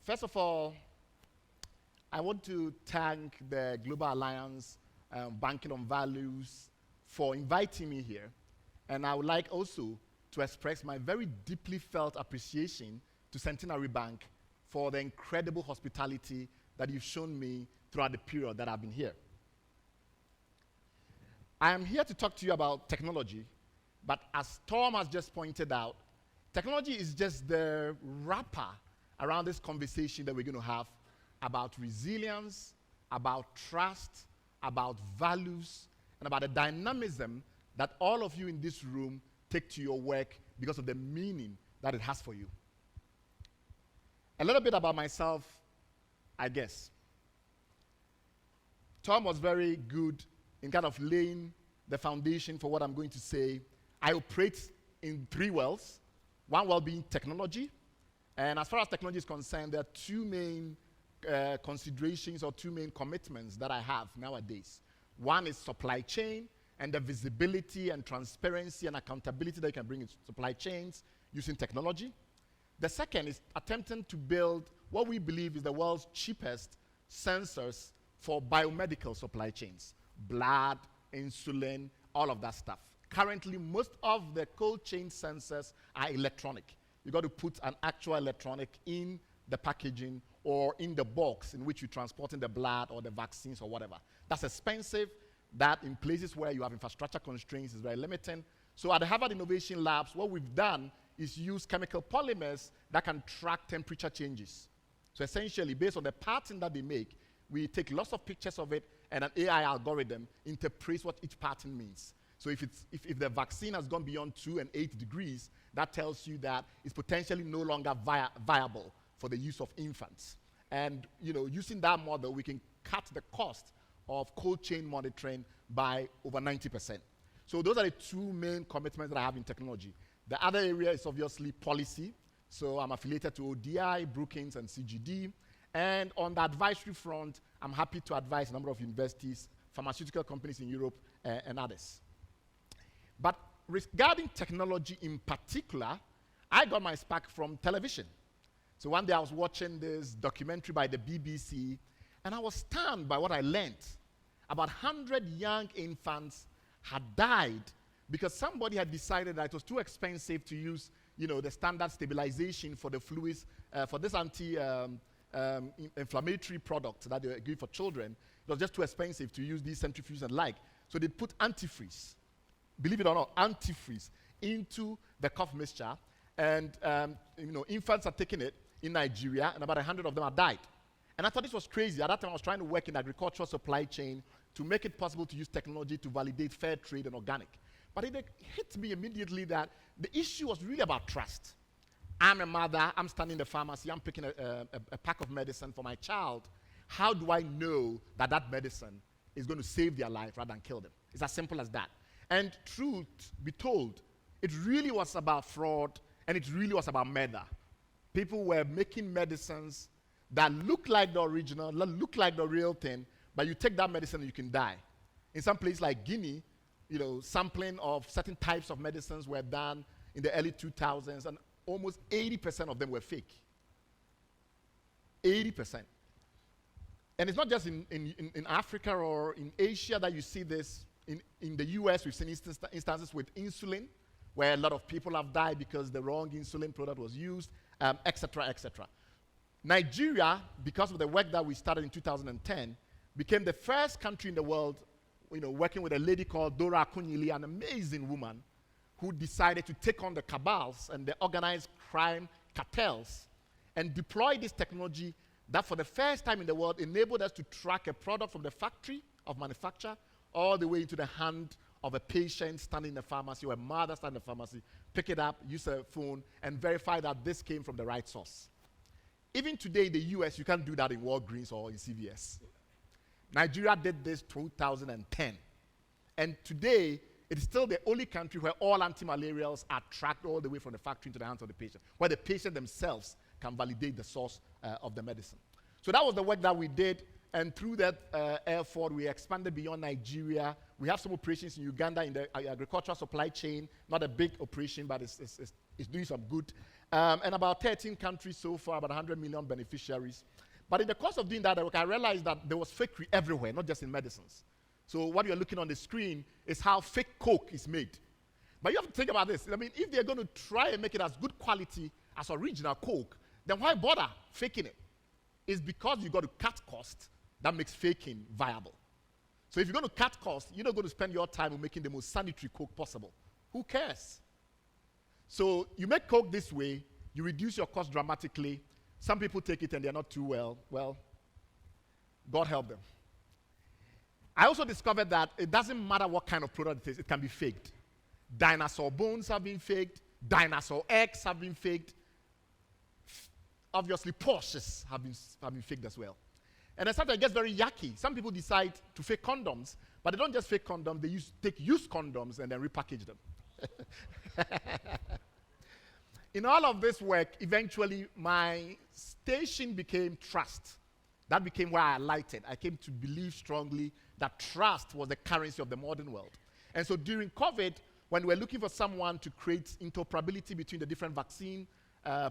First of all, I want to thank the Global Alliance Banking on Values for inviting me here. And I would like also to express my very deeply felt appreciation to Centenary Bank for the incredible hospitality that you've shown me throughout the period that I've been here. I am here to talk to you about technology, but as Tom has just pointed out, technology is just the wrapper around this conversation that we're going to have about resilience, about trust, about values, and about the dynamism that all of you in this room take to your work because of the meaning that it has for you. A little bit about myself, I guess. Tom was very good in kind of laying the foundation for what I'm going to say. I operate in three worlds, one world being technology. And as far as technology is concerned, there are two main considerations or two main commitments that I have nowadays. One is supply chain and the visibility and transparency and accountability that you can bring in supply chains using technology. The second is attempting to build what we believe is the world's cheapest sensors for biomedical supply chains. Blood, insulin, all of that stuff. Currently, most of the cold chain sensors are electronic. You got to put an actual electronic in the packaging or in the box in which you're transporting the blood or the vaccines or whatever. That's expensive. That in places where you have infrastructure constraints is very limiting. So at the Harvard Innovation Labs, what we've done is use chemical polymers that can track temperature changes. So essentially, based on the pattern that they make, we take lots of pictures of it, and an AI algorithm interprets what each pattern means. So if the vaccine has gone beyond 2 and 8 degrees, that tells you that it's potentially no longer viable for the use of infants. And using that model, we can cut the cost of cold chain monitoring by over 90%. So those are the two main commitments that I have in technology. The other area is obviously policy. So I'm affiliated to ODI, Brookings, and CGD. And on the advisory front, I'm happy to advise a number of universities, pharmaceutical companies in Europe, and others. But regarding technology in particular, I got my spark from television. So one day I was watching this documentary by the BBC, and I was stunned by what I learned. About 100 young infants had died because somebody had decided that it was too expensive to use, the standard stabilization for the fluids, for this anti-inflammatory product that they give for children. It was just too expensive to use these centrifuges and like. So they put antifreeze, believe it or not, antifreeze into the cough mixture, and infants are taking it in Nigeria, and about 100 of them have died. And I thought this was crazy. At that time, I was trying to work in agricultural supply chain to make it possible to use technology to validate fair trade and organic. But it hit me immediately that the issue was really about trust. I'm a mother. I'm standing in the pharmacy. I'm picking a pack of medicine for my child. How do I know that that medicine is going to save their life rather than kill them? It's as simple as that. And truth be told, it really was about fraud, and it really was about murder. People were making medicines that look like the original, look like the real thing, but you take that medicine and you can die. In some places like Guinea, sampling of certain types of medicines were done in the early 2000s, and almost 80% of them were fake. 80%. And it's not just in Africa or in Asia that you see this. In the US, we've seen instances with insulin, where a lot of people have died because the wrong insulin product was used, et cetera, et cetera. Nigeria, because of the work that we started in 2010, became the first country in the world, working with a lady called Dora Akunyili, an amazing woman, who decided to take on the cabals and the organized crime cartels and deploy this technology that for the first time in the world enabled us to track a product from the factory of manufacture all the way into the hand of a patient standing in the pharmacy or a mother standing in the pharmacy, pick it up, use a phone, and verify that this came from the right source. Even today in the US, you can't do that in Walgreens or in CVS. Nigeria did this 2010. And today, it is still the only country where all antimalarials are tracked all the way from the factory into the hands of the patient, where the patient themselves can validate the source of the medicine. So that was the work that we did, and through that effort, we expanded beyond Nigeria. We have some operations in Uganda in the agricultural supply chain, not a big operation, but it's doing some good. and about 13 countries so far, about 100 million beneficiaries. But in the course of doing that work, I realized that there was fakery everywhere, not just in medicines. So what you're looking on the screen is how fake Coke is made. But you have to think about this. I mean, if they're going to try and make it as good quality as original Coke, then why bother faking it? It's because you've got to cut costs that makes faking viable. So if you're going to cut costs, you're not going to spend your time on making the most sanitary Coke possible. Who cares? So you make Coke this way, you reduce your cost dramatically. Some people take it and they're not too well. Well, God help them. I also discovered that it doesn't matter what kind of product it is, it can be faked. Dinosaur bones have been faked. Dinosaur eggs have been faked. Obviously, Porsches have been faked as well. And then sometimes it gets very yucky. Some people decide to fake condoms, but they don't just fake condoms, they take used condoms and then repackage them. In all of this work, eventually my station became trust. That became where I alighted. I came to believe strongly that trust was the currency of the modern world. And so during COVID, when we were looking for someone to create interoperability between the different vaccine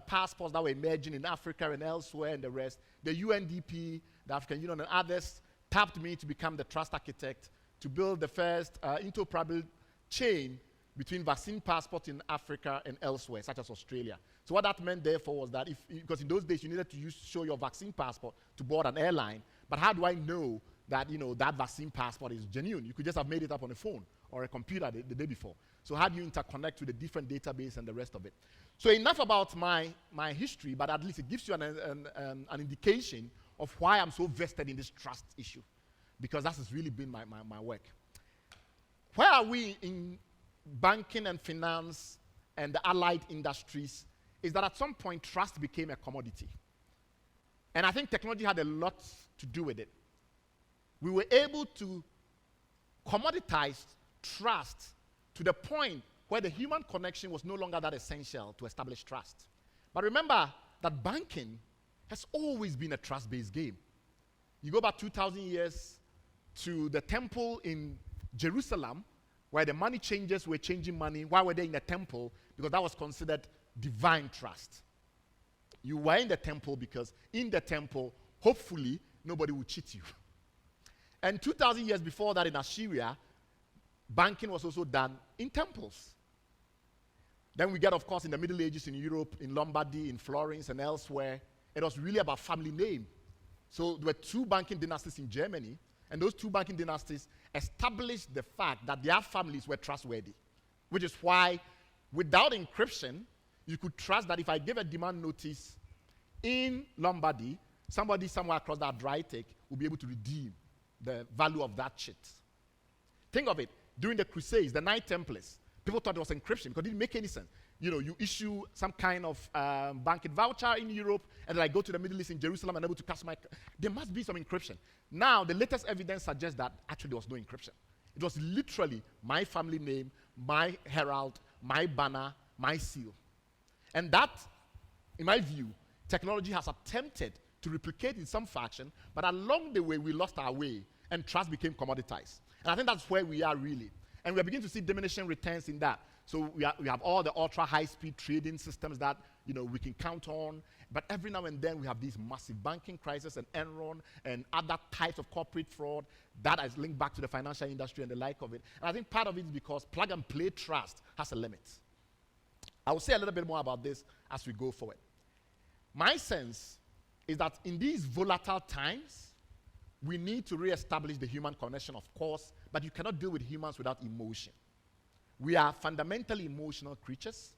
passports that were emerging in Africa and elsewhere and the rest, the UNDP, the African Union, and others tapped me to become the trust architect to build the first interoperable chain between vaccine passports in Africa and elsewhere, such as Australia. So what that meant, therefore, was that because in those days you needed to show your vaccine passport to board an airline, but how do I know that that vaccine passport is genuine? You could just have made it up on a phone or a computer the day before. So how do you interconnect to the different database and the rest of it? So enough about my history, but at least it gives you an indication of why I'm so vested in this trust issue, because that has really been my work. Where are we in banking and finance and the allied industries is that at some point trust became a commodity. And I think technology had a lot to do with it. We were able to commoditize trust to the point where the human connection was no longer that essential to establish trust. But remember that banking has always been a trust-based game. You go back 2,000 years to the temple in Jerusalem, where the money changers were changing money. Why were they in the temple? Because that was considered divine trust. You were in the temple because in the temple, hopefully, nobody will cheat you. And 2,000 years before that in Assyria, banking was also done in temples. Then we get, of course, in the Middle Ages in Europe, in Lombardy, in Florence, and elsewhere, it was really about family name. So there were two banking dynasties in Germany, and those two banking dynasties established the fact that their families were trustworthy, which is why, without encryption, you could trust that if I give a demand notice in Lombardy, somebody somewhere across that dry take will be able to redeem the value of that shit. Think of it. During the Crusades, the Knight Templars, people thought it was encryption because it didn't make any sense. You issue some kind of banking voucher in Europe, and then I go to the Middle East in Jerusalem and able to cast my... There must be some encryption. Now, the latest evidence suggests that actually there was no encryption. It was literally my family name, my herald, my banner, my seal. And that, in my view, technology has attempted to replicate in some fashion, but along the way, we lost our way, and trust became commoditized. And I think that's where we are really. And we're beginning to see diminishing returns in that. So we have all the ultra-high-speed trading systems that we can count on. But every now and then we have these massive banking crises and Enron and other types of corporate fraud that is linked back to the financial industry and the like of it. And I think part of it is because plug-and-play trust has a limit. I will say a little bit more about this as we go forward. My sense is that in these volatile times, we need to reestablish the human connection, of course, but you cannot deal with humans without emotion. We are fundamentally emotional creatures,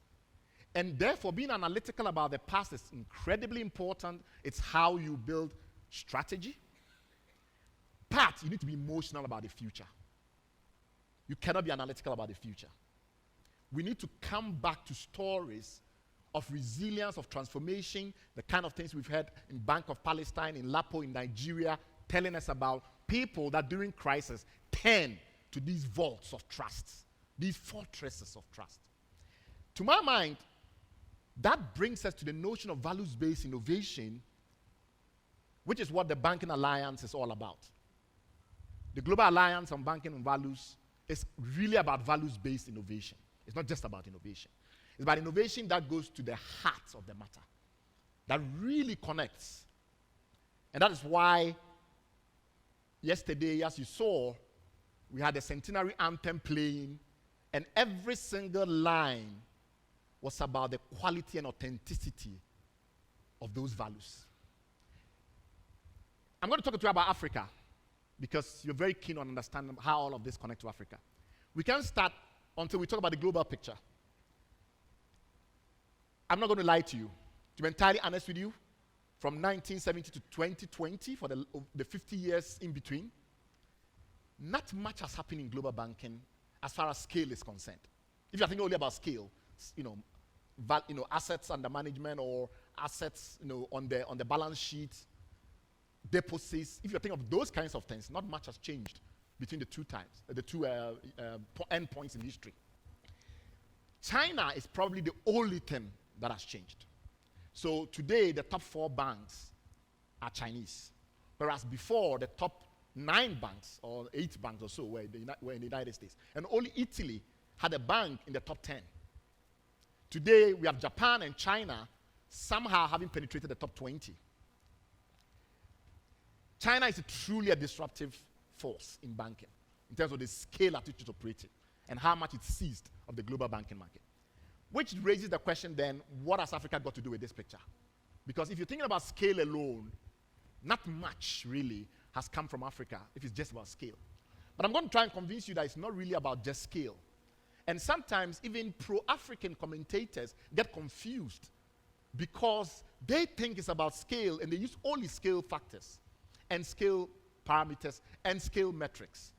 and therefore being analytical about the past is incredibly important. It's how you build strategy. But you need to be emotional about the future. You cannot be analytical about the future. We need to come back to stories of resilience, of transformation, the kind of things we've heard in Bank of Palestine, in Lapo, in Nigeria, telling us about people that during crisis turn to these vaults of trust, these fortresses of trust. To my mind, that brings us to the notion of values-based innovation, which is what the Banking Alliance is all about. The Global Alliance on Banking and Values is really about values-based innovation. It's not just about innovation. It's about innovation that goes to the heart of the matter, that really connects. And that is why yesterday, as you saw, we had the Centenary Anthem playing, and every single line was about the quality and authenticity of those values. I'm going to talk to you about Africa, because you're very keen on understanding how all of this connects to Africa. We can't start until we talk about the global picture. I'm not going to lie to you. To be entirely honest with you, from 1970 to 2020, for the 50 years in between, not much has happened in global banking as far as scale is concerned. If you're thinking only about scale, assets under management or assets, on the balance sheet, deposits. If you're thinking of those kinds of things, not much has changed between the two endpoints in history. China is probably the only thing that has changed. So today, the top 4 banks are Chinese, whereas before, the top 9 banks or 8 banks or so were in the United States, and only Italy had a bank in the top 10. Today, we have Japan and China somehow having penetrated the top 20. China is truly a disruptive force in banking in terms of the scale at which it's operating and how much it seized of the global banking market. Which raises the question then, what has Africa got to do with this picture? Because if you're thinking about scale alone, not much really has come from Africa if it's just about scale. But I'm going to try and convince you that it's not really about just scale. And sometimes even pro-African commentators get confused because they think it's about scale and they use only scale factors and scale parameters and scale metrics.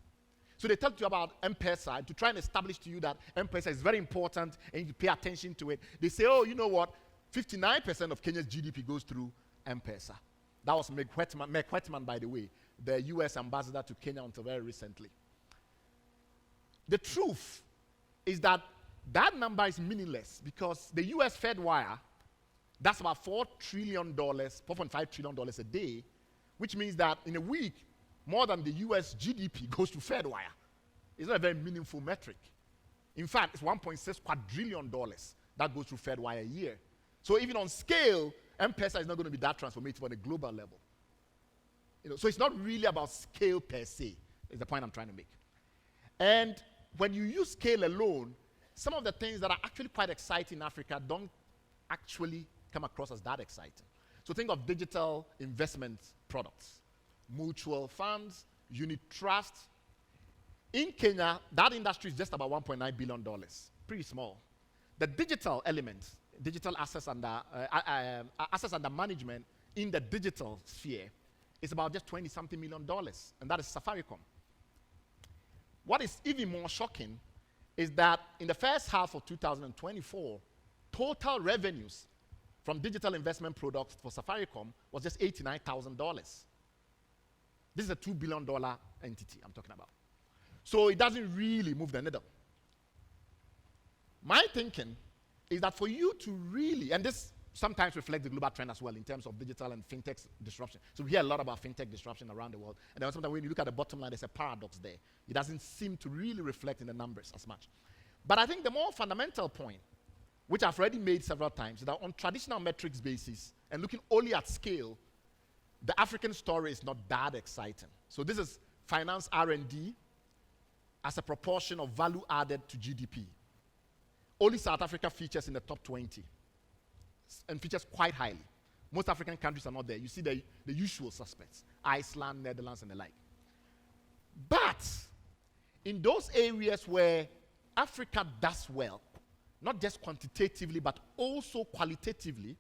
So they talk to you about M-Pesa to try and establish to you that M-Pesa is very important and you need to pay attention to it. They say, oh, you know what? 59% of Kenya's GDP goes through M-Pesa. That was Meg Whetman, by the way, the US ambassador to Kenya until very recently. The truth is that that number is meaningless because the US Fed wire, that's about $4.5 trillion a day, which means that in a week, more than the US GDP goes to Fed wire. It's not a very meaningful metric. In fact, it's $1.6 quadrillion that goes through Fed wire a year. So even on scale, M-Pesa is not going to be that transformative on a global level. So it's not really about scale per se, is the point I'm trying to make. And when you use scale alone, some of the things that are actually quite exciting in Africa don't actually come across as that exciting. So think of digital investment products, mutual funds, unit trusts. In Kenya, that industry is just about $1.9 billion, pretty small. The digital element, digital assets under management in the digital sphere is about just $20-something million, and that is Safaricom. What is even more shocking is that in the first half of 2024, total revenues from digital investment products for Safaricom was just $89,000. This is a $2 billion entity I'm talking about. So it doesn't really move the needle. My thinking is that for you to really, and this sometimes reflects the global trend as well in terms of digital and fintech disruption. So we hear a lot about fintech disruption around the world. And then sometimes when you look at the bottom line, there's a paradox there. It doesn't seem to really reflect in the numbers as much. But I think the more fundamental point, which I've already made several times, is that on traditional metrics basis and looking only at scale, the African story is not that exciting. So this is finance R&D as a proportion of value added to GDP. Only South Africa features in the top 20 and features quite highly. Most African countries are not there. You see the usual suspects, Iceland, Netherlands, and the like. But in those areas where Africa does well, not just quantitatively, but also qualitatively,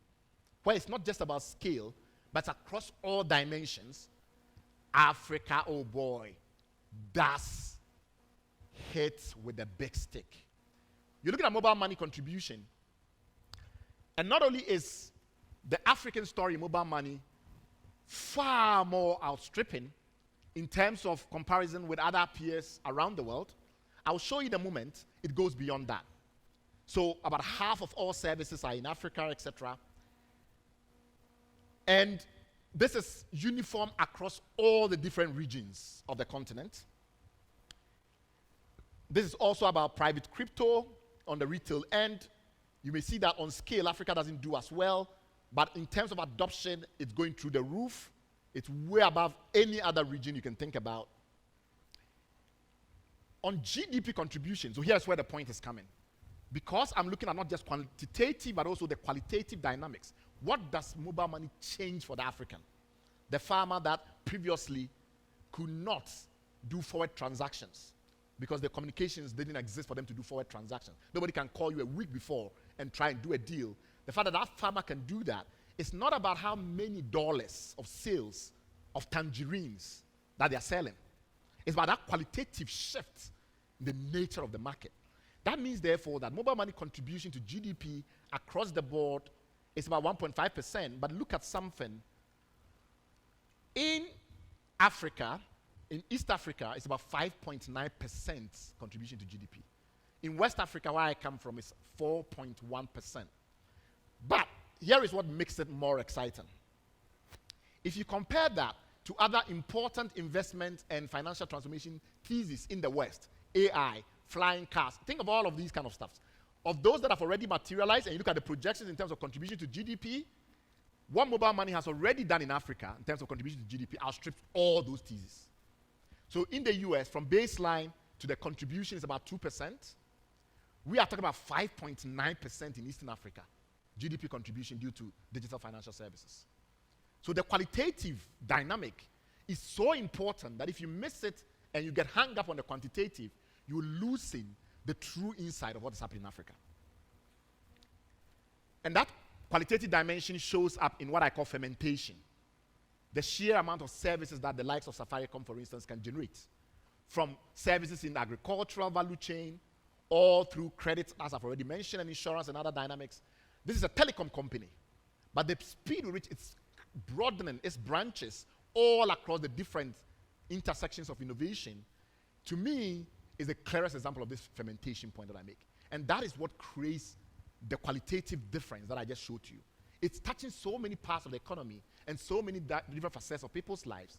where it's not just about scale, but across all dimensions, Africa, oh boy, does hit with a big stick. You look at mobile money contribution, and not only is the African story mobile money far more outstripping in terms of comparison with other peers around the world, I'll show you in a moment, it goes beyond that. So about half of all services are in Africa, etc. And this is uniform across all the different regions of the continent. This is also about private crypto on the retail end, You may see that on scale, Africa doesn't do as well, but in terms of adoption, it's going through the roof. It's way above any other region you can think about. On GDP contribution, so here's where the point is coming. Because I'm looking at not just quantitative, but also the qualitative dynamics. What does mobile money change for the African? The farmer that previously could not do forward transactions because the communications didn't exist for them to do forward transactions. Nobody can call you a week before and try and do a deal. The fact that that farmer can do that, it's not about how many dollars of sales of tangerines that they're selling. It's about that qualitative shift in the nature of the market. That means, therefore, that mobile money contribution to GDP across the board is about 1.5%. But look at something. In Africa, in East Africa, it's about 5.9% contribution to GDP. In West Africa, where I come from, it's 4.1%. But here is what makes it more exciting. If you compare that to other important investment and financial transformation theses in the West, AI, flying cars, think of all of these kind of stuff. Of those that have already materialized, and you look at the projections in terms of contribution to GDP, what mobile money has already done in Africa in terms of contribution to GDP outstrips all those theses. So in the US, from baseline to the contribution is about 2%. We are talking about 5.9% in Eastern Africa, GDP contribution due to digital financial services. So the qualitative dynamic is so important that if you miss it and you get hung up on the quantitative, you're losing the true insight of what is happening in Africa. And that qualitative dimension shows up in what I call fermentation. The sheer amount of services that the likes of Safaricom, for instance, can generate. From services in the agricultural value chain, all through credit, as I've already mentioned, and insurance and other dynamics. This is a telecom company. But the speed with which it's broadening its branches all across the different intersections of innovation, to me, is the clearest example of this fermentation point that I make. And that is what creates the qualitative difference that I just showed you. It's touching so many parts of the economy and so many different facets of people's lives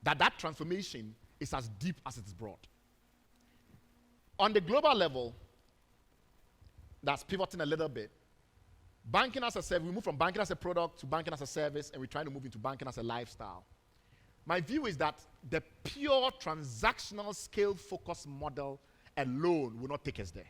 that that transformation is as deep as it is broad. On the global level, that's pivoting a little bit. Banking as a service, we move from banking as a product to banking as a service, and we're trying to move into banking as a lifestyle. My view is that the pure transactional scale-focused model alone will not take us there.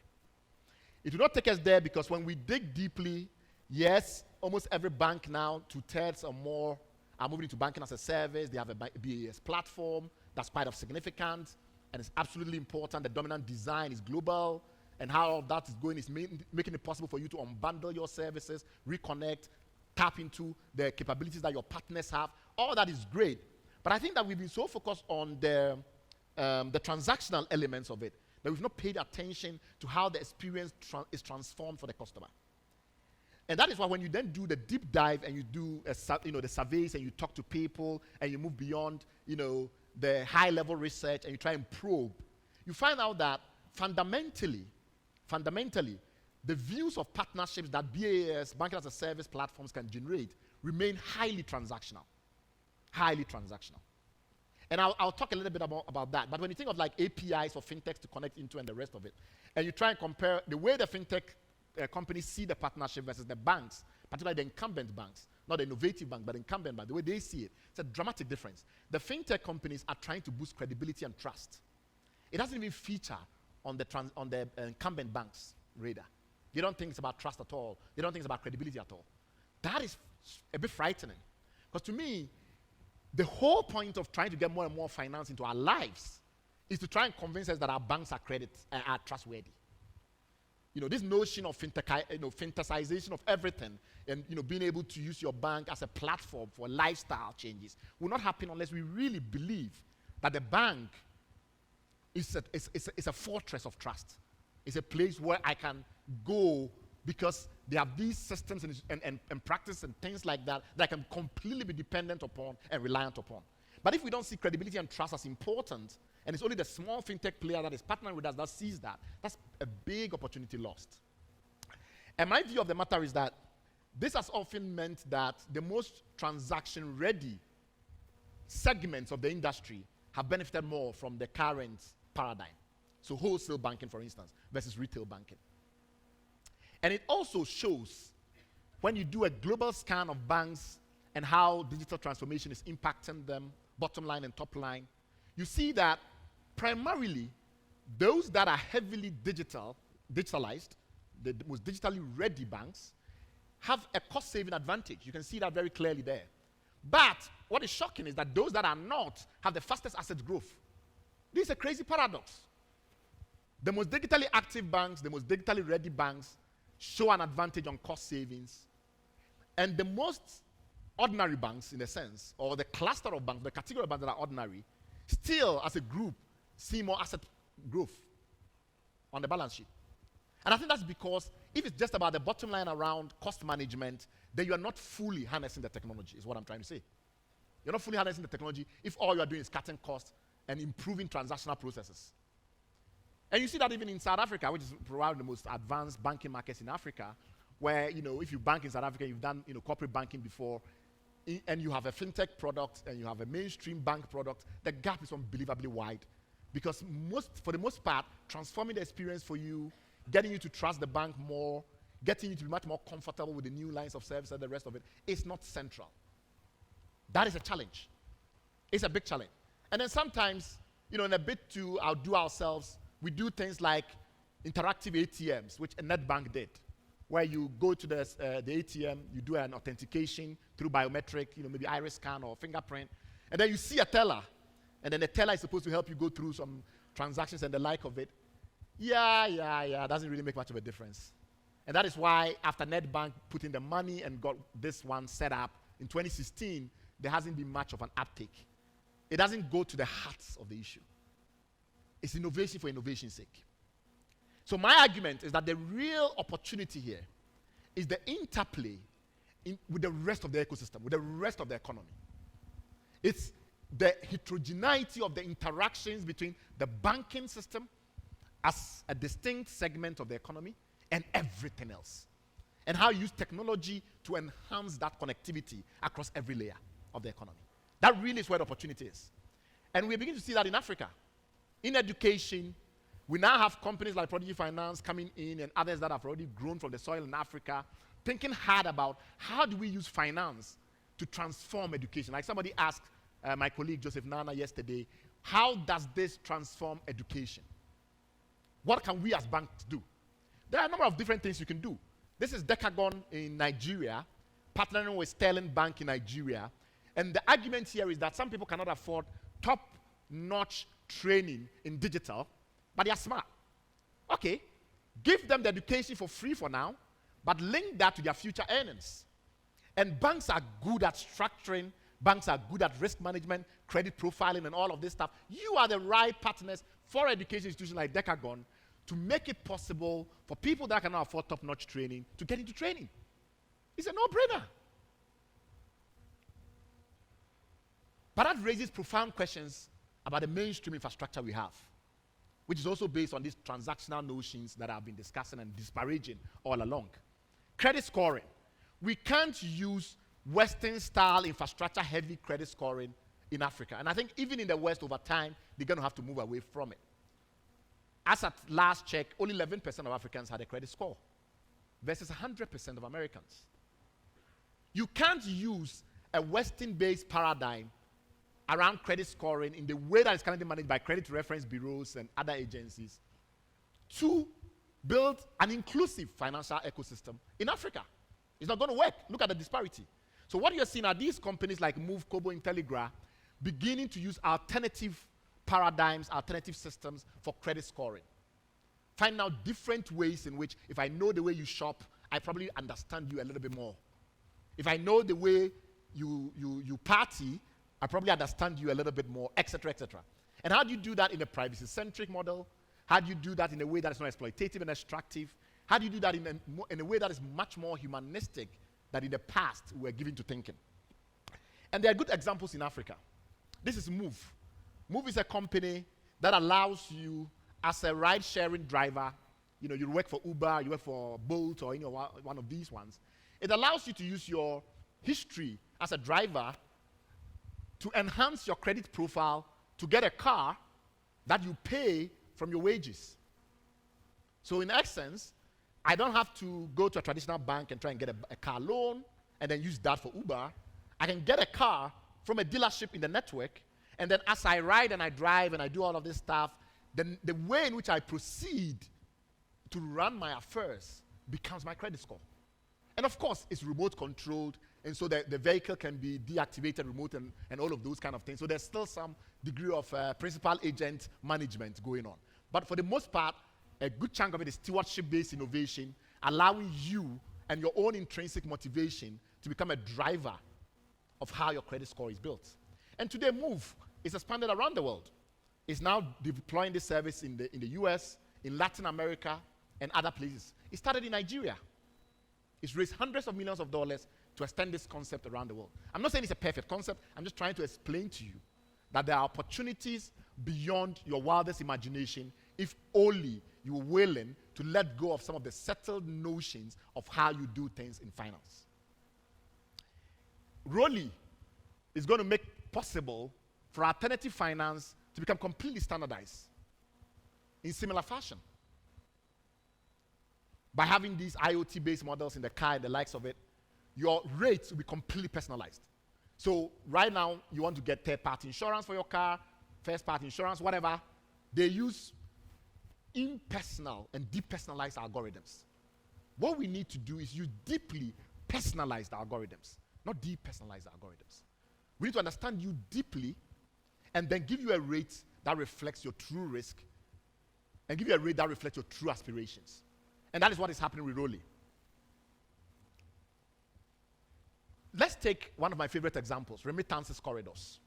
It will not take us there because when we dig deeply, yes, almost every bank now, 2/3 or more, are moving into banking as a service. They have a BAS platform that's quite of significance, and it's absolutely important. The dominant design is global, and how all that is going is making it possible for you to unbundle your services, reconnect, tap into the capabilities that your partners have. All that is great. But I think that we've been so focused on the transactional elements of it that we've not paid attention to how the experience is transformed for the customer. And that is why when you then do the deep dive and you do the surveys and you talk to people and you move beyond the high-level research and you try and probe, you find out that fundamentally, the views of partnerships that BAS, banking as a service platforms can generate remain highly transactional. Highly transactional. And I'll talk a little bit about that. But when you think of like APIs for fintechs to connect into and the rest of it, and you try and compare the way the fintech companies see the partnership versus the banks, particularly the incumbent banks, not the innovative bank, but the incumbent bank, the way they see it, it's a dramatic difference. The fintech companies are trying to boost credibility and trust. It doesn't even feature on the incumbent banks' radar. They don't think it's about trust at all. They don't think it's about credibility at all. That is a bit frightening. Because to me, the whole point of trying to get more and more finance into our lives is to try and convince us that our banks are trustworthy. This notion of fantasization of everything and being able to use your bank as a platform for lifestyle changes will not happen unless we really believe that the bank is a fortress of trust. It's a place where I can go because they have these systems and practice and things like that that I can completely be dependent upon and reliant upon. But if we don't see credibility and trust as important, and it's only the small fintech player that is partnering with us that sees that, that's a big opportunity lost. And my view of the matter is that this has often meant that the most transaction-ready segments of the industry have benefited more from the current paradigm. So wholesale banking, for instance, versus retail banking. And it also shows, when you do a global scan of banks and how digital transformation is impacting them, bottom line and top line, you see that primarily those that are heavily digitalized, the most digitally ready banks, have a cost-saving advantage. You can see that very clearly there. But what is shocking is that those that are not have the fastest asset growth. This is a crazy paradox. The most digitally active banks, the most digitally ready banks, show an advantage on cost savings. And the most ordinary banks, in a sense, or the cluster of banks, the category of banks that are ordinary, still, as a group, see more asset growth on the balance sheet. And I think that's because if it's just about the bottom line around cost management, then you are not fully harnessing the technology, is what I'm trying to say. You're not fully harnessing the technology if all you are doing is cutting costs and improving transactional processes. And you see that even in South Africa, which is probably the most advanced banking markets in Africa, where, if you bank in South Africa, you've done, corporate banking before, and you have a fintech product and you have a mainstream bank product, the gap is unbelievably wide. Because for the most part, transforming the experience for you, getting you to trust the bank more, getting you to be much more comfortable with the new lines of service and the rest of it, is not central. That is a challenge. It's a big challenge. And then sometimes, in a bit to outdo ourselves, we do things like interactive ATMs, which a net bank did, where you go to the ATM, you do an authentication through biometric, maybe iris scan or fingerprint, and then you see a teller, and then the teller is supposed to help you go through some transactions and the like of it. Yeah, doesn't really make much of a difference. And that is why after NetBank put in the money and got this one set up in 2016, there hasn't been much of an uptake. It doesn't go to the heart of the issue. It's innovation for innovation's sake. So my argument is that the real opportunity here is the interplay with the rest of the ecosystem, with the rest of the economy. It's the heterogeneity of the interactions between the banking system as a distinct segment of the economy and everything else. And how you use technology to enhance that connectivity across every layer of the economy. That really is where the opportunity is. And we begin to see that in Africa. In education, we now have companies like Prodigy Finance coming in and others that have already grown from the soil in Africa, thinking hard about how do we use finance to transform education. Like somebody asked my colleague Joseph Nana yesterday, how does this transform education? What can we as banks do? There are a number of different things you can do. This is Decagon in Nigeria, partnering with Sterling Bank in Nigeria. And the argument here is that some people cannot afford top-notch training in digital, but they are smart. Okay, give them the education for free for now, but link that to their future earnings. And banks are good at structuring, banks are good at risk management, credit profiling, and all of this stuff. You are the right partners for education institutions like Decagon to make it possible for people that cannot afford top-notch training to get into training. It's a no-brainer. But that raises profound questions about the mainstream infrastructure we have, which is also based on these transactional notions that I've been discussing and disparaging all along. Credit scoring. We can't use Western-style infrastructure-heavy credit scoring in Africa. And I think even in the West, over time, they're going to have to move away from it. As at last check, only 11% of Africans had a credit score versus 100% of Americans. You can't use a Western-based paradigm around credit scoring in the way that is currently managed by credit reference bureaus and other agencies to build an inclusive financial ecosystem in Africa. It's not going to work. Look at the disparity. So what you're seeing are these companies like Move, Kobo, Intelligra beginning to use alternative paradigms, alternative systems for credit scoring. Find out different ways in which, if I know the way you shop, I probably understand you a little bit more. If I know the way you party, I probably understand you a little bit more, etc., etc. And how do you do that in a privacy-centric model? How do you do that in a way that is not exploitative and extractive? How do you do that in a way that is much more humanistic than in the past we were given to thinking? And there are good examples in Africa. This is Move. Move is a company that allows you, as a ride-sharing driver, you work for Uber, you work for Bolt, or one of these ones. It allows you to use your history as a driver to enhance your credit profile to get a car that you pay from your wages. So in essence, I don't have to go to a traditional bank and try and get a car loan and then use that for Uber. I can get a car from a dealership in the network, and then as I ride and I drive and I do all of this stuff, then the way in which I proceed to run my affairs becomes my credit score. And of course, it's remote controlled, and so the vehicle can be deactivated remote and all of those kind of things. So there's still some degree of principal agent management going on. But for the most part, a good chunk of it is stewardship-based innovation, allowing you and your own intrinsic motivation to become a driver of how your credit score is built. And today, Move is expanded around the world. It's now deploying this service in the US, in Latin America, and other places. It started in Nigeria. It's raised hundreds of millions of dollars to extend this concept around the world. I'm not saying it's a perfect concept. I'm just trying to explain to you that there are opportunities beyond your wildest imagination if only you're willing to let go of some of the settled notions of how you do things in finance. Rolly is going to make possible for alternative finance to become completely standardized in similar fashion. By having these IoT-based models in the car and the likes of it, your rates will be completely personalized. So right now, you want to get third-party insurance for your car, first-party insurance, whatever. They use impersonal and depersonalized algorithms. What we need to do is use deeply personalized algorithms, not depersonalized algorithms. We need to understand you deeply and then give you a rate that reflects your true risk and give you a rate that reflects your true aspirations. And that is what is happening with Rolly. Let's take one of my favorite examples, remittances corridors.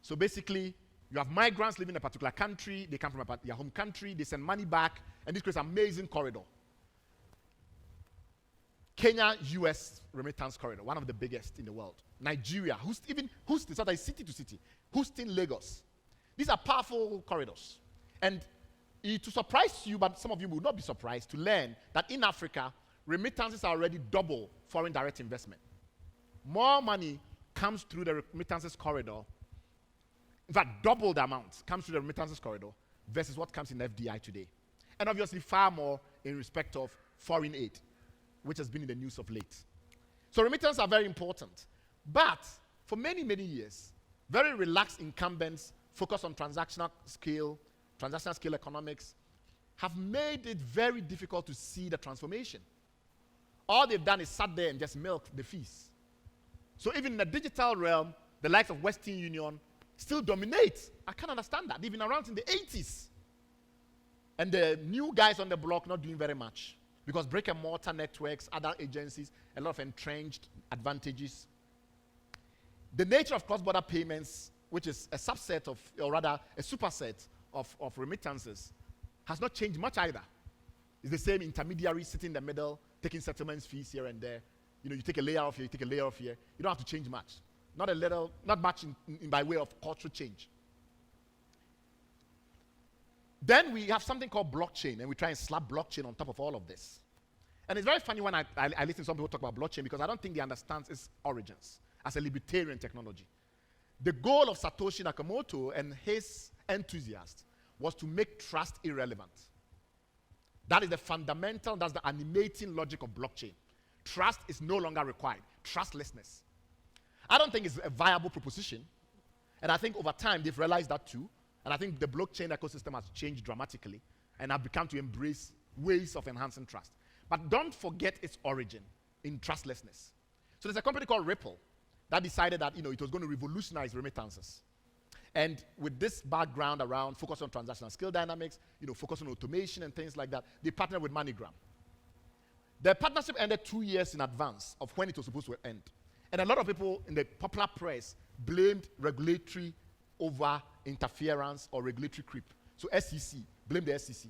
So basically, you have migrants living in a particular country, they come from their home country, they send money back, and this creates an amazing corridor. Kenya-US remittance corridor, one of the biggest in the world. Nigeria, Houston, so that is city to city. Houston, Lagos. These are powerful corridors. And to surprise you, but some of you will not be surprised to learn that in Africa, remittances are already double foreign direct investment. More money comes through the remittances corridor. In fact, double the amount comes through the remittances corridor versus what comes in FDI today. And obviously far more in respect of foreign aid, which has been in the news of late. So remittances are very important. But for many, many years, very relaxed incumbents focused on transactional scale economics have made it very difficult to see the transformation. All they've done is sat there and just milked the fees. So even in the digital realm, the likes of Western Union still dominate. I can't understand that. They've been around in the 80s. And the new guys on the block not doing very much. Because brick and mortar networks, other agencies, a lot of entrenched advantages. The nature of cross-border payments, which is a subset of, or rather a superset of remittances, has not changed much either. It's the same intermediary sitting in the middle, taking settlements fees here and there. You know, you take a layer off here, you take a layer off here. You don't have to change much. Not much in by way of cultural change. Then we have something called blockchain, and we try and slap blockchain on top of all of this. And it's very funny when I listen to some people talk about blockchain because I don't think they understand its origins as a libertarian technology. The goal of Satoshi Nakamoto and his enthusiasts was to make trust irrelevant. That is the fundamental, that's the animating logic of blockchain. Trust is no longer required. Trustlessness. I don't think it's a viable proposition. And I think over time they've realized that too. And I think the blockchain ecosystem has changed dramatically and have become to embrace ways of enhancing trust. But don't forget its origin in trustlessness. So there's a company called Ripple that decided that it was going to revolutionize remittances. And with this background around focus on transactional skill dynamics, focus on automation and things like that, they partnered with MoneyGram. The partnership ended 2 years in advance of when it was supposed to end. And a lot of people in the popular press blamed regulatory over interference or regulatory creep. So SEC, blame the SEC.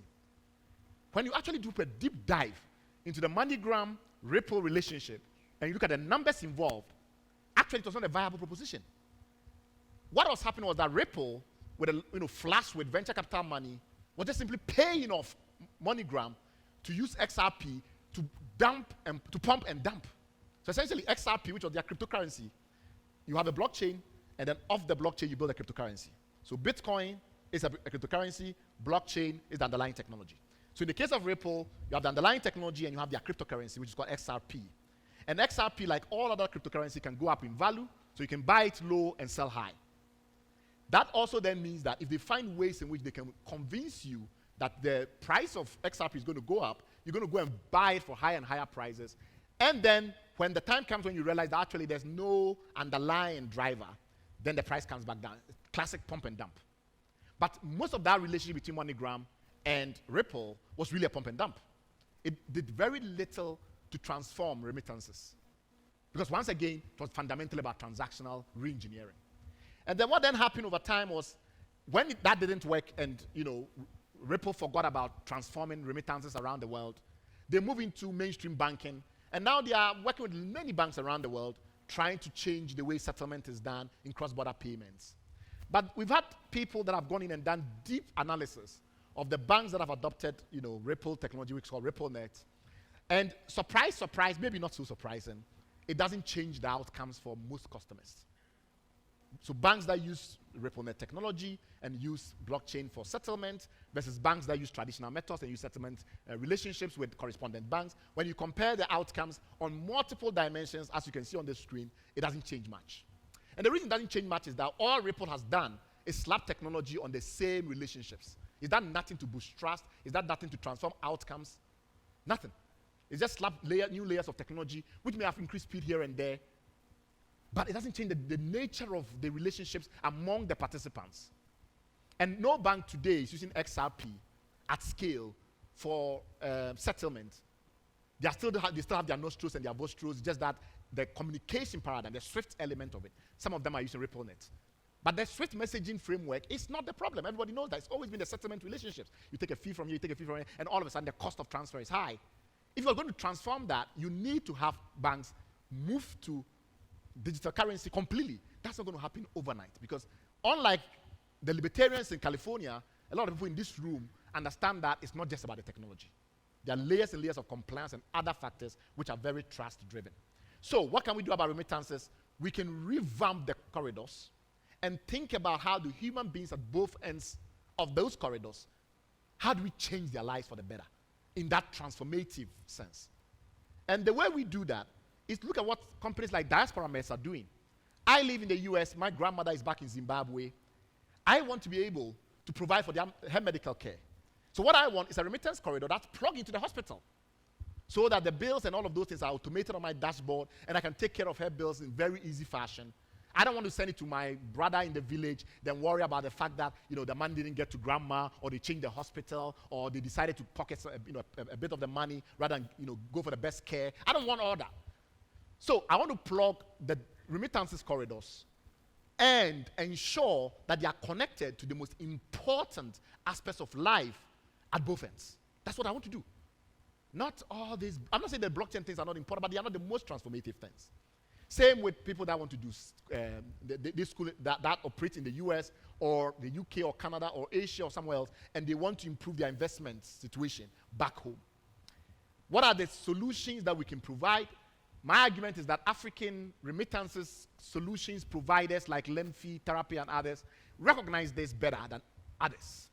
When you actually do a deep dive into the MoneyGram Ripple relationship and you look at the numbers involved, actually it was not a viable proposition. What was happening was that Ripple, with a flush with venture capital money, was just simply paying off MoneyGram to use XRP to pump and dump. So essentially XRP, which was their cryptocurrency, you have a blockchain, and then off the blockchain you build a cryptocurrency. So Bitcoin is a cryptocurrency, blockchain is the underlying technology. So in the case of Ripple, you have the underlying technology and you have their cryptocurrency, which is called XRP. And XRP, like all other cryptocurrency, can go up in value, so you can buy it low and sell high. That also then means that if they find ways in which they can convince you that the price of XRP is going to go up, you're going to go and buy it for higher and higher prices. And then when the time comes when you realize that actually there's no underlying driver, then the price comes back down. Classic pump and dump. But most of that relationship between MoneyGram and Ripple was really a pump and dump. It did very little to transform remittances. Because once again, it was fundamentally about transactional re-engineering. And then what then happened over time was, when that didn't work and Ripple forgot about transforming remittances around the world, they moved into mainstream banking, and now they are working with many banks around the world trying to change the way settlement is done in cross-border payments. But we've had people that have gone in and done deep analysis of the banks that have adopted Ripple technology, which is called RippleNet. And surprise, surprise, maybe not so surprising, it doesn't change the outcomes for most customers. So banks that use RippleNet technology and use blockchain for settlement versus banks that use traditional methods and use settlement relationships with correspondent banks, when you compare the outcomes on multiple dimensions, as you can see on the screen, it doesn't change much. And the reason it doesn't change much is that all Ripple has done is slap technology on the same relationships. Is that nothing to boost trust? Is that nothing to transform outcomes? Nothing. It's just slap new layers of technology, which may have increased speed here and there, but it doesn't change the nature of the relationships among the participants. And no bank today is using XRP at scale for settlement. They still have their nostrils and their vostros, just that the communication paradigm, the Swift element of it, some of them are using RippleNet. But the Swift messaging framework is not the problem. Everybody knows that. It's always been the settlement relationships. You take a fee from here, you take a fee from here, and all of a sudden the cost of transfer is high. If you're going to transform that, you need to have banks move to digital currency completely. That's not going to happen overnight, because unlike the libertarians in California, a lot of people in this room understand that it's not just about the technology. There are layers and layers of compliance and other factors which are very trust-driven. So what can we do about remittances? We can revamp the corridors and think about how do human beings at both ends of those corridors, how do we change their lives for the better in that transformative sense? And the way we do that is look at what companies like Diaspora Meds are doing. I live in the US, my grandmother is back in Zimbabwe. I want to be able to provide for her medical care. So what I want is a remittance corridor that's plugged into the hospital, so that the bills and all of those things are automated on my dashboard, and I can take care of her bills in very easy fashion. I don't want to send it to my brother in the village, then worry about the fact that the money didn't get to grandma, or they changed the hospital, or they decided to pocket a bit of the money rather than go for the best care. I don't want all that. So I want to plug the remittances corridors and ensure that they are connected to the most important aspects of life at both ends. That's what I want to do. Not all these, I'm not saying that blockchain things are not important, but they are not the most transformative things. Same with people that want to do this school that operate in the US or the UK or Canada or Asia or somewhere else, and they want to improve their investment situation back home. What are the solutions that we can provide? My argument is that African remittances solutions providers like Lemfi, Therapy, and others recognize this better than others.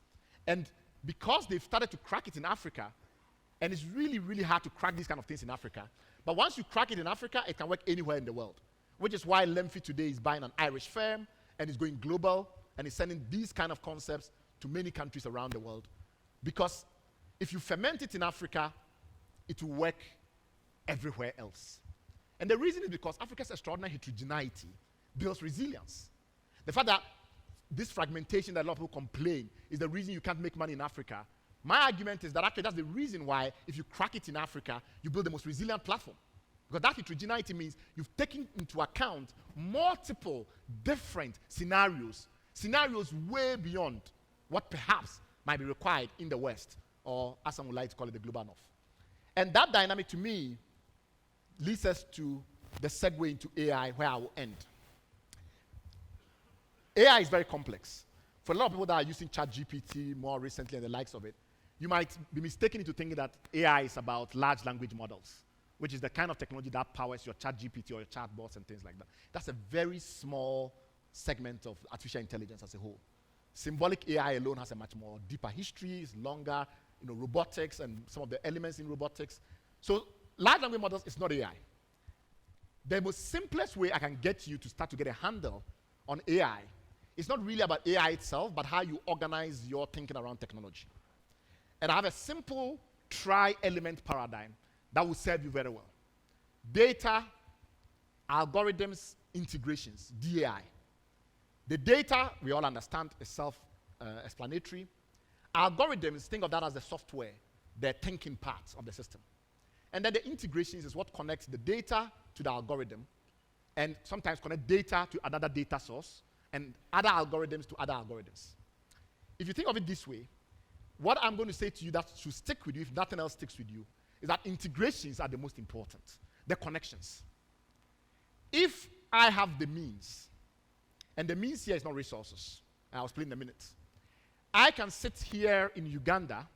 And because they've started to crack it in Africa, and it's really, really hard to crack these kind of things in Africa, but once you crack it in Africa, it can work anywhere in the world, which is why Lemfi today is buying an Irish firm and is going global and is sending these kind of concepts to many countries around the world. Because if you ferment it in Africa, it will work everywhere else. And the reason is because Africa's extraordinary heterogeneity builds resilience. The fact that this fragmentation that a lot of people complain is the reason you can't make money in Africa. My argument is that actually that's the reason why, if you crack it in Africa, you build the most resilient platform. Because that heterogeneity means you've taken into account multiple different scenarios way beyond what perhaps might be required in the West, or as some would like to call it, the global North. And that dynamic, to me, leads us to the segue into AI, where I will end. AI is very complex. For a lot of people that are using ChatGPT more recently and the likes of it, you might be mistaken into thinking that AI is about large language models, which is the kind of technology that powers your ChatGPT or your chatbots and things like that. That's a very small segment of artificial intelligence as a whole. Symbolic AI alone has a much more deeper history, it's longer, robotics and some of the elements in robotics. So large language models is not AI. The most simplest way I can get you to start to get a handle on AI is not really about AI itself, but how you organize your thinking around technology. And I have a simple tri-element paradigm that will serve you very well. Data, algorithms, integrations, DAI. The data, we all understand, is self-explanatory. Algorithms, think of that as the software, the thinking part of the system. And then the integrations is what connects the data to the algorithm, and sometimes connect data to another data source, and other algorithms to other algorithms. If you think of it this way, what I'm going to say to you that should stick with you, if nothing else sticks with you, is that integrations are the most important, the connections. If I have the means, and the means here is not resources, I'll explain in a minute. I can sit here in Uganda,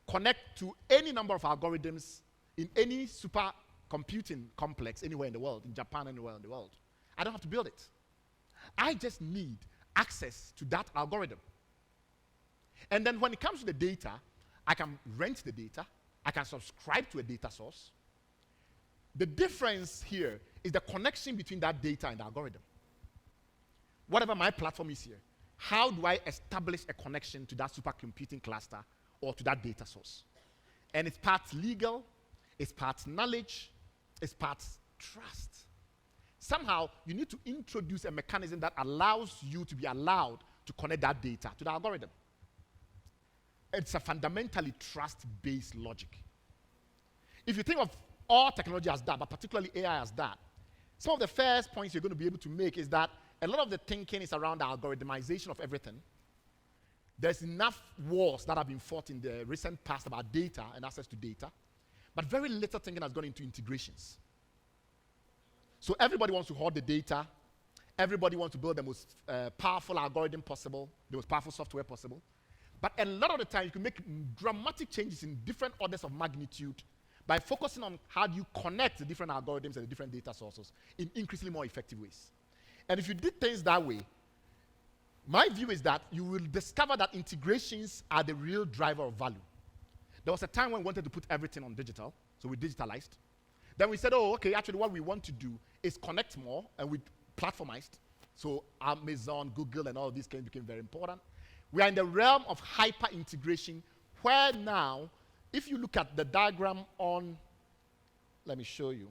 connect to any number of algorithms in any supercomputing complex anywhere in the world, in Japan, anywhere in the world. I don't have to build it. I just need access to that algorithm. And then when it comes to the data, I can rent the data, I can subscribe to a data source. The difference here is the connection between that data and the algorithm. Whatever my platform is here, how do I establish a connection to that supercomputing cluster or to that data source? And it's part legal, it's part knowledge, it's part trust. Somehow, you need to introduce a mechanism that allows you to be allowed to connect that data to the algorithm. It's a fundamentally trust-based logic. If you think of all technology as that, but particularly AI as that, some of the first points you're going to be able to make is that a lot of the thinking is around the algorithmization of everything. There's enough wars that have been fought in the recent past about data and access to data, but very little thinking has gone into integrations. So everybody wants to hoard the data. Everybody wants to build the most powerful algorithm possible, the most powerful software possible. But a lot of the time, you can make dramatic changes in different orders of magnitude by focusing on how do you connect the different algorithms and the different data sources in increasingly more effective ways. And if you did things that way, my view is that you will discover that integrations are the real driver of value. There was a time when we wanted to put everything on digital, so we digitalized. Then we said, oh, okay, actually what we want to do is connect more, and we platformized. So Amazon, Google, and all of these became very important. We are in the realm of hyper-integration, where now, if you look at the diagram on, let me show you,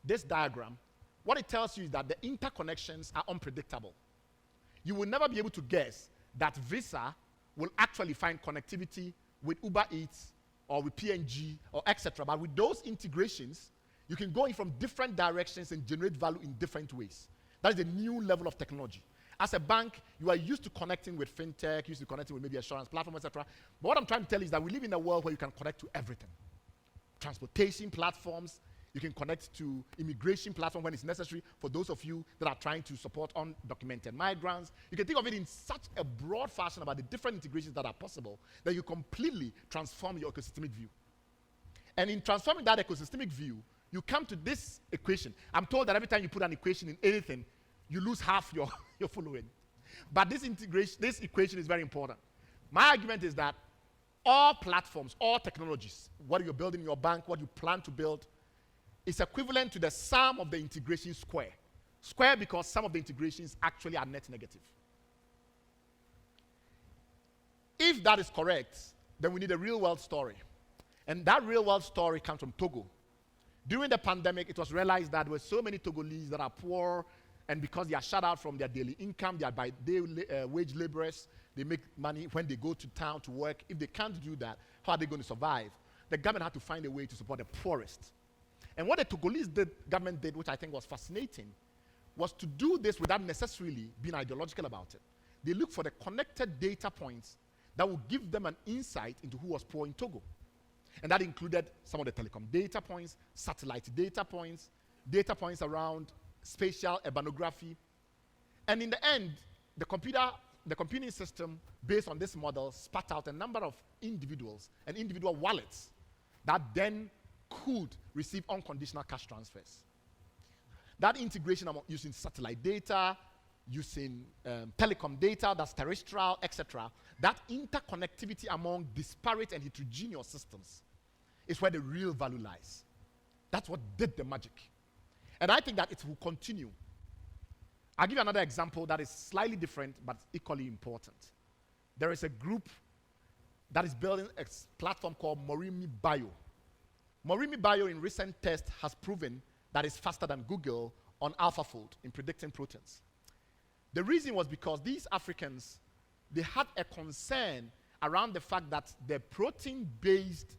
this diagram, what it tells you is that the interconnections are unpredictable. You will never be able to guess that Visa will actually find connectivity with Uber Eats or with P&G or etc. But with those integrations, you can go in from different directions and generate value in different ways. That is a new level of technology. As a bank, you are used to connecting with fintech, used to connecting with maybe assurance platform, etc. But what I'm trying to tell you is that we live in a world where you can connect to everything. Transportation platforms, you can connect to immigration platform when it's necessary for those of you that are trying to support undocumented migrants. You can think of it in such a broad fashion about the different integrations that are possible that you completely transform your ecosystemic view. And in transforming that ecosystemic view, you come to this equation. I'm told that every time you put an equation in anything, you lose half your following. But this equation is very important. My argument is that all platforms, all technologies, what you're building in your bank, what you plan to build, is equivalent to the sum of the integration square. Square because some of the integrations actually are net negative. If that is correct, then we need a real-world story. And that real-world story comes from Togo. During the pandemic, it was realized that there were so many Togolese that are poor, and because they are shut out from their daily income, they are by day wage laborers, they make money when they go to town to work. If they can't do that, how are they going to survive? The government had to find a way to support the poorest. And what the Togolese government did, which I think was fascinating, was to do this without necessarily being ideological about it. They looked for the connected data points that would give them an insight into who was poor in Togo. And that included some of the telecom data points, satellite data points around spatial urbanography. And in the end, the computing system, based on this model, spat out a number of individuals and individual wallets that then could receive unconditional cash transfers. That integration using satellite data, using telecom data, that's terrestrial, etc. That interconnectivity among disparate and heterogeneous systems is where the real value lies. That's what did the magic. And I think that it will continue. I'll give you another example that is slightly different but equally important. There is a group that is building a platform called Morimi Bio. Morimi Bio in recent tests has proven that it's faster than Google on AlphaFold in predicting proteins. The reason was because these Africans, they had a concern around the fact that the protein-based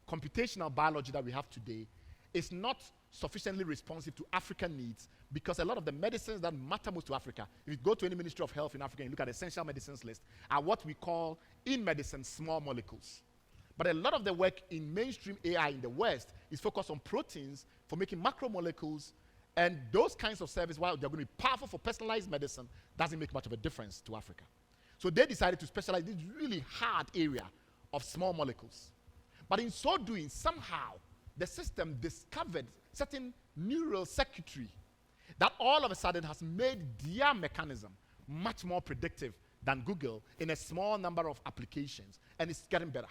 computational biology that we have today is not sufficiently responsive to African needs, because a lot of the medicines that matter most to Africa, if you go to any Ministry of Health in Africa and you look at the essential medicines list, are what we call, in medicine, small molecules. But a lot of the work in mainstream AI in the West is focused on proteins for making macromolecules, and those kinds of services, while they're going to be powerful for personalized medicine, doesn't make much of a difference to Africa. So they decided to specialize in this really hard area of small molecules. But in so doing, somehow, the system discovered certain neural circuitry that all of a sudden has made their mechanism much more predictive than Google in a small number of applications, and it's getting better.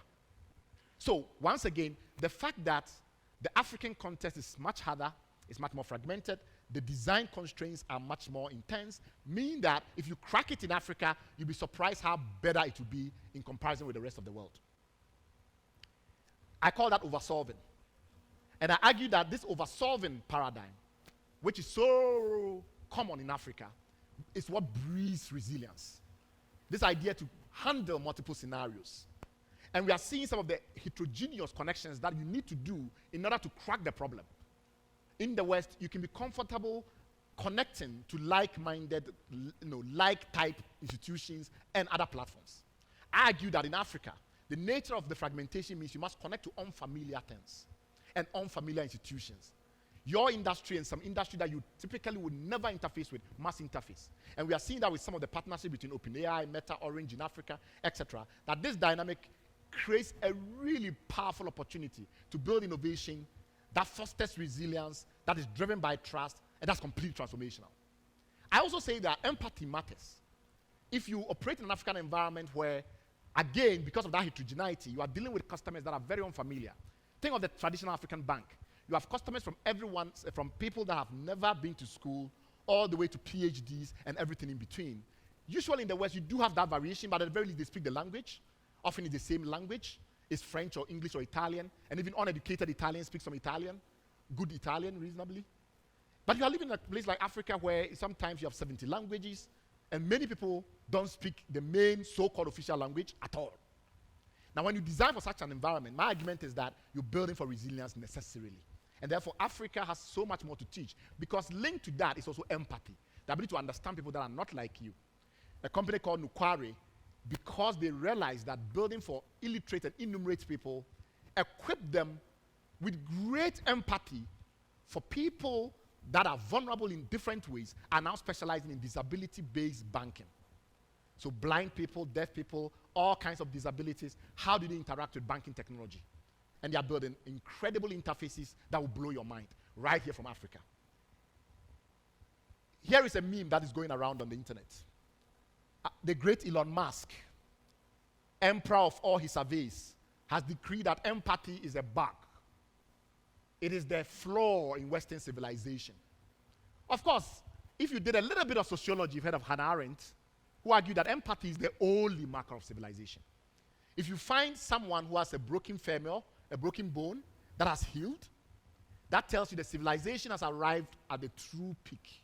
So once again, the fact that the African context is much harder, it's much more fragmented, the design constraints are much more intense, mean that if you crack it in Africa, you'll be surprised how better it will be in comparison with the rest of the world. I call that oversolving. And I argue that this oversolving paradigm, which is so common in Africa, is what breeds resilience. This idea to handle multiple scenarios. And we are seeing some of the heterogeneous connections that you need to do in order to crack the problem. In the West, you can be comfortable connecting to like-minded, like-type institutions and other platforms. I argue that in Africa, the nature of the fragmentation means you must connect to unfamiliar things and unfamiliar institutions. Your industry and some industry that you typically would never interface with must interface. And we are seeing that with some of the partnership between OpenAI, Meta, Orange in Africa, etc., that this dynamic creates a really powerful opportunity to build innovation that fosters resilience, that is driven by trust, and that's completely transformational. I also say that empathy matters. If you operate in an African environment where, again, because of that heterogeneity, you are dealing with customers that are very unfamiliar. Think of the traditional African bank. You have customers from from people that have never been to school, all the way to PhDs and everything in between. Usually in the West, you do have that variation, but at the very least, they speak the language. Often it's the same language. It's French or English or Italian, and even uneducated Italians speak some Italian, good Italian, reasonably. But you are living in a place like Africa where sometimes you have 70 languages, and many people don't speak the main so-called official language at all. Now, when you design for such an environment, my argument is that you're building for resilience necessarily. And therefore, Africa has so much more to teach, because linked to that is also empathy, the ability to understand people that are not like you. A company called Nukware, because they realized that building for illiterate and innumerate people equipped them with great empathy for people that are vulnerable in different ways, are now specializing in disability-based banking. So blind people, deaf people, all kinds of disabilities, how do they interact with banking technology? And they are building incredible interfaces that will blow your mind right here from Africa. Here is a meme that is going around on the internet. The great Elon Musk, emperor of all his surveys, has decreed that empathy is a bug. It is the flaw in Western civilization. Of course, if you did a little bit of sociology, you've heard of Hannah Arendt, who argued that empathy is the only marker of civilization. If you find someone who has a broken femur, a broken bone, that has healed, that tells you the civilization has arrived at the true peak.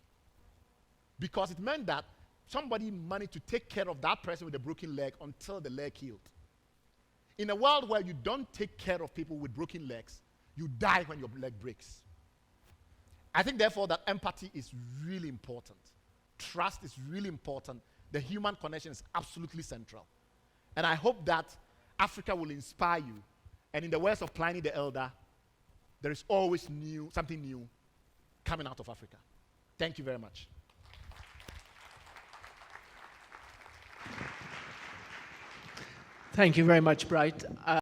Because it meant that somebody managed to take care of that person with a broken leg until the leg healed. In a world where you don't take care of people with broken legs, you die when your leg breaks. I think, therefore, that empathy is really important. Trust is really important. The human connection is absolutely central. And I hope that Africa will inspire you. And in the words of Pliny the Elder, there is always something new coming out of Africa. Thank you very much. Thank you very much, Bright.